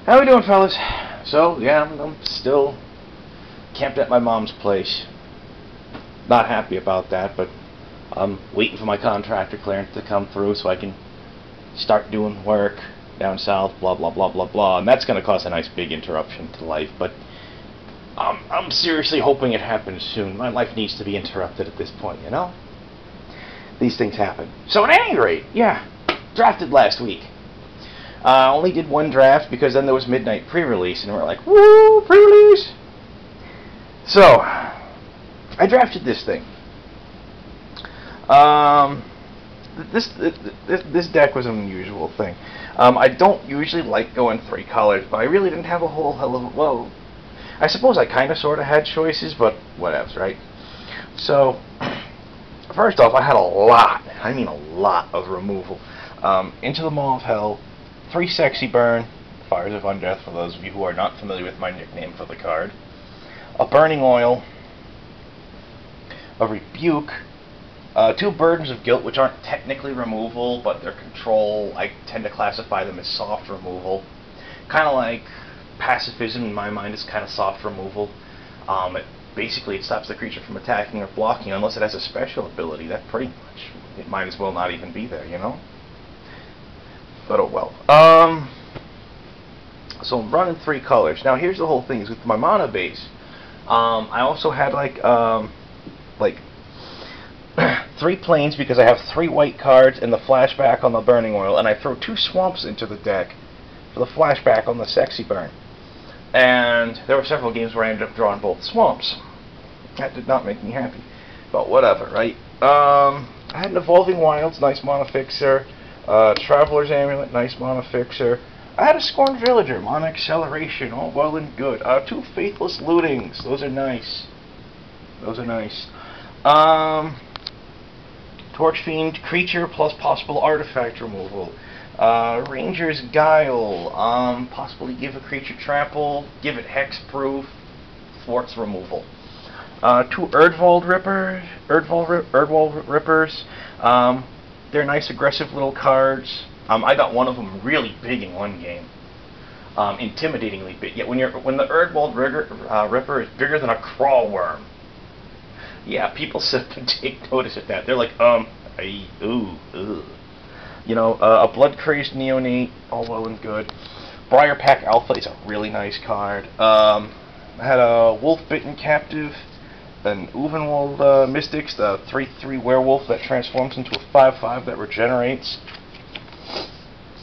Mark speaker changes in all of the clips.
Speaker 1: How we doing, fellas? So, yeah, I'm still camped at my mom's place. Not happy about that, but I'm waiting for my contractor clearance to come through so I can start doing work down south, blah, blah, blah, blah, blah. And that's going to cause a nice big interruption to life, but I'm seriously hoping it happens soon. My life needs to be interrupted at this point, you know? These things happen. So, at any rate, yeah, drafted last week. Only did one draft because then there was midnight pre-release, and we're like, woo, pre-release! So, I drafted this thing. This deck was an unusual thing. I don't usually like going 3 colors, but I really didn't have a whole hell of a... Well, I suppose I kind of sort of had choices, but whatevs, right? So, first off, I had a lot of removal. Into the Maw of Hell, 3 Sexy Burn, Fires of Undeath, for those of you who are not familiar with my nickname for the card, a Burning Oil, a Rebuke, 2 Burdens of Guilt, which aren't technically removal, but their control, I tend to classify them as soft removal. Kind of like Pacifism in my mind is kind of soft removal. Basically, it stops the creature from attacking or blocking unless it has a special ability. That pretty much, it might as well not even be there, you know? But oh well. So I'm running 3 colors. Now here's the whole thing: is with my mana base, I also had like 3 planes because I have 3 white cards and the flashback on the Burning Oil, and I throw 2 swamps into the deck for the flashback on the Sexy Burn. And there were several games where I ended up drawing both swamps. That did not make me happy, but whatever, right? I had an Evolving Wilds, nice mana fixer. Traveler's Amulet, nice mana fixer. I had a Scorned Villager, mana acceleration, all well and good. 2 Faithless Lootings, those are nice. Those are nice. Torch Fiend, creature plus possible artifact removal. Ranger's Guile, possibly give a creature trample, give it hexproof, thwarts removal. 2 Erdwald Rippers. They're nice, aggressive little cards. I got one of them really big in one game, intimidatingly big. Yet when the Erdwald Ripper is bigger than a crawl worm, yeah, people sit and take notice of that. They're like, ooh. You know, a Blood Crazed Neonate, all well and good. Briarpack Alpha is a really nice card. I had a Wolf Bitten Captive, an Uvenwald Mystics, the 3/3 werewolf that transforms into a 5/5 that regenerates.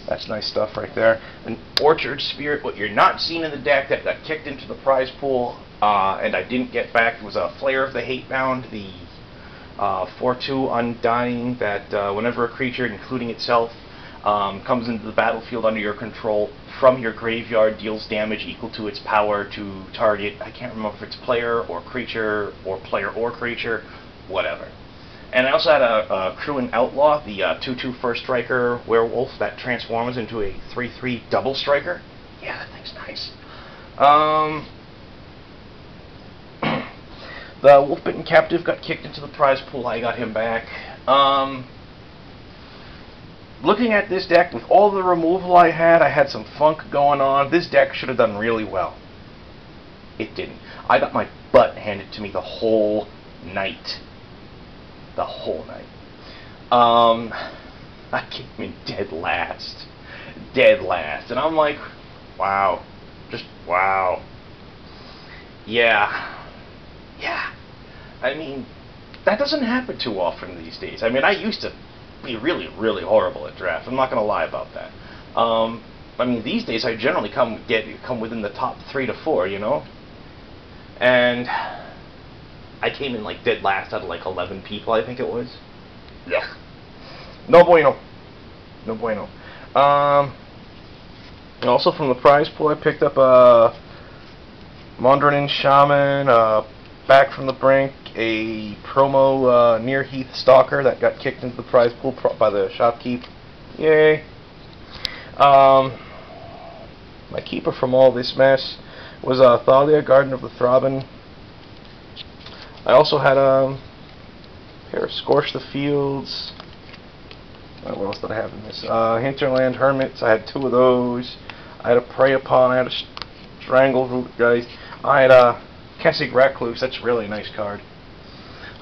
Speaker 1: That's nice stuff right there. An Orchard Spirit, what you're not seeing in the deck that got kicked into the prize pool, and I didn't get back, was a Flayer of the Hatebound, the 4/2 Undying, that whenever a creature, including itself, comes into the battlefield under your control from your graveyard, deals damage equal to its power to target, I can't remember if it's player or creature, or player or creature, whatever. And I also had a Cruin Outlaw, the 2/2 First Striker werewolf that transforms into a 3/3 double striker. Yeah, that thing's nice. The Wolf-Bitten Captive got kicked into the prize pool. I got him back. Looking at this deck, with all the removal I had some funk going on. This deck should have done really well. It didn't. I got my butt handed to me the whole night. The whole night. I came in dead last. Dead last. And I'm like, wow. Just wow. Yeah. Yeah. I mean, that doesn't happen too often these days. I mean, I used to be really, really horrible at draft. I'm not going to lie about that. I mean, these days I generally come within the top 3 to 4, you know? And I came in like dead last out of like 11 people, I think it was. Yeah. No bueno. No bueno. Also from the prize pool, I picked up a Mondrian Shaman, Back from the Brink, a promo Near Heath Stalker that got kicked into the prize pool by the shopkeep. Yay. My keeper from all this mess was Thalia, Garden of the Throbbing. I also had a pair of Scorch the Fields. What else did I have in this? Hinterland Hermits. I had 2 of those. I had a Prey Upon, I had a Strangleroot, guys. I had a Kessig Recluse, that's a really nice card.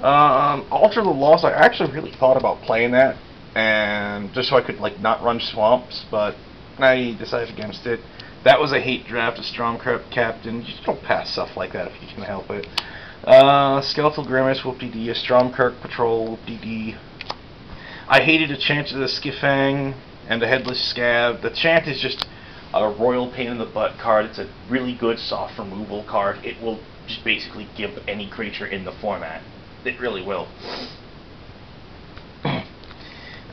Speaker 1: Alter the Lost, I actually really thought about playing that, and just so I could like not run swamps, but I decided against it. That was a hate draft, a Strong Captain. You don't pass stuff like that if you can help it. Skeletal Grimace, whoop-de-dee. A Stormkirk Patrol, whoop-de-dee. I hated a Chant of the Skifang and a Headless Scab. The Chant is just a royal pain in the butt card. It's a really good soft removal card. It will just basically give any creature in the format. It really will.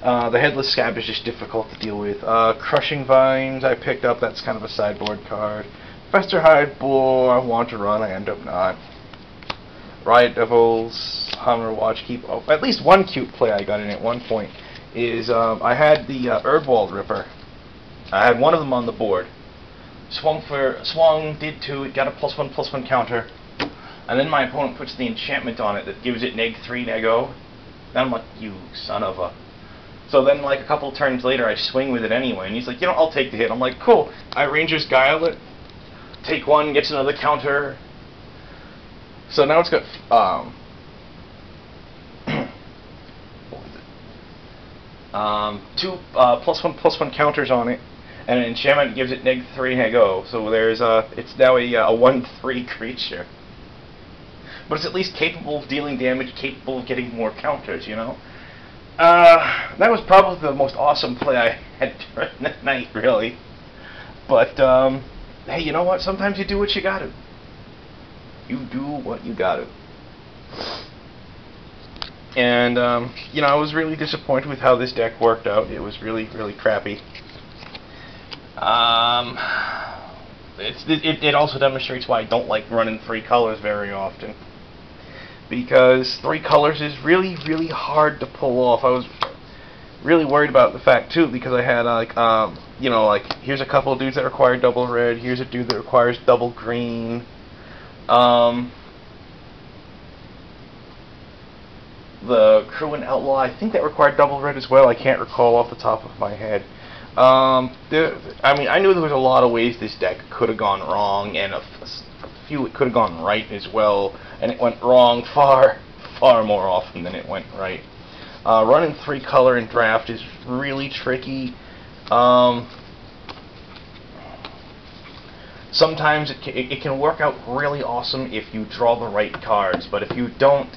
Speaker 1: The Headless Scab is just difficult to deal with. Crushing Vines I picked up. That's kind of a sideboard card. Festerhide Bull I want to run. I end up not. Riot Devils, Hammer Watch Keep. Oh, at least one cute play I got in at one point is I had the Erdwald Ripper. I had one of them on the board. Swung, did 2, it got a +1/+1 counter. And then my opponent puts the enchantment on it that gives it -3, -0. Then I'm like, you son of a... So then, like, a couple turns later, I swing with it anyway, and he's like, you know, I'll take the hit. I'm like, cool. I Ranger's Guile it, take 1, gets another counter. So now it's got, what was it? 2 +1/+1 counters on it, and an enchantment gives it -3, -0. So there's it's now a 1/3 creature. But it's at least capable of dealing damage, capable of getting more counters, you know? That was probably the most awesome play I had during the night, really. But, hey, you know what? Sometimes you do what you gotta. You do what you gotta. And, you know, I was really disappointed with how this deck worked out. It was really, really crappy. It also demonstrates why I don't like running 3 colors very often. Because 3 colors is really, really hard to pull off. I was really worried about the fact, too, because I had, like, you know, like, here's a couple of dudes that require double red, here's a dude that requires double green. The Crew and Outlaw, I think that required double red as well. I can't recall off the top of my head. I mean, I knew there was a lot of ways this deck could have gone wrong, and a few it could have gone right as well, and it went wrong far, far more often than it went right. Running 3 color in draft is really tricky. Sometimes it can work out really awesome if you draw the right cards, but if you don't,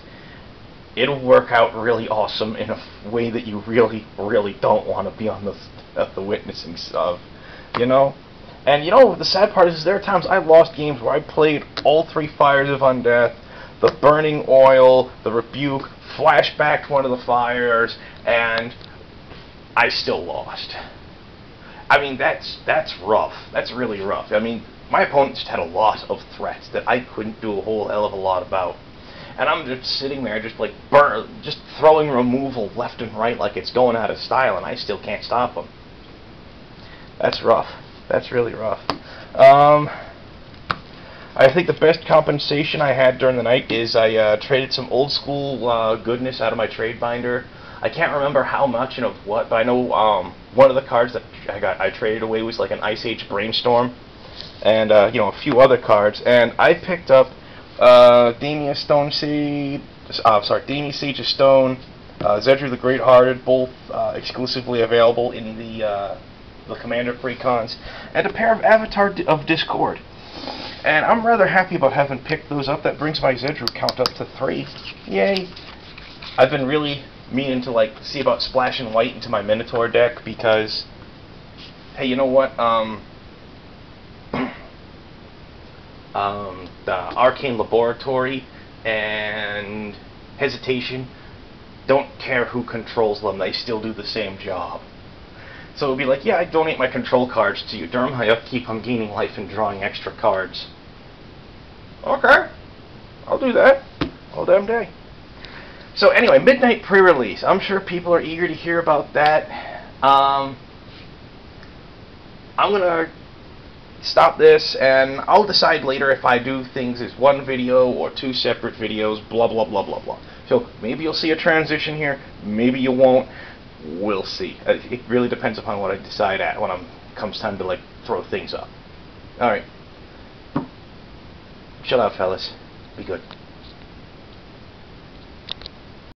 Speaker 1: it'll work out really awesome in a way that you really, really don't want to be on the witnessing of, you know? And you know, the sad part is there are times I've lost games where I played all 3 Fires of Undeath, the Burning Oil, the Rebuke, flashbacked one of the fires, and I still lost. I mean, that's rough. That's really rough. I mean, my opponent just had a lot of threats that I couldn't do a whole hell of a lot about. And I'm just sitting there, just like just throwing removal left and right like it's going out of style, and I still can't stop them. That's rough. That's really rough. I think the best compensation I had during the night is I traded some old school goodness out of my trade binder. I can't remember how much and of what, but I know one of the cards that I traded away was like an Ice Age Brainstorm, and you know, a few other cards. And I picked up Damia Sage of Stone, Zedru the Great-Hearted, both exclusively available in the Commander Precons, and a pair of Avatar of Discord. And I'm rather happy about having picked those up. That brings my Zedru count up to 3. Yay! I've been really meaning to like see about splashing white into my Minotaur deck because, hey, you know what? The Arcane Laboratory and Hesitation don't care who controls them, they still do the same job. So it'll be like, yeah, I donate my control cards to you. During my upkeep, I'm gaining life and drawing extra cards. Okay, I'll do that all damn day. So anyway, midnight pre-release. I'm sure people are eager to hear about that. I'm gonna stop this, and I'll decide later if I do things as one video or 2 separate videos, blah blah blah blah blah. So maybe you'll see a transition here, maybe you won't. We'll see. It really depends upon what I decide when I'm comes time to like throw things up. Alright. Chill out, fellas. Be good.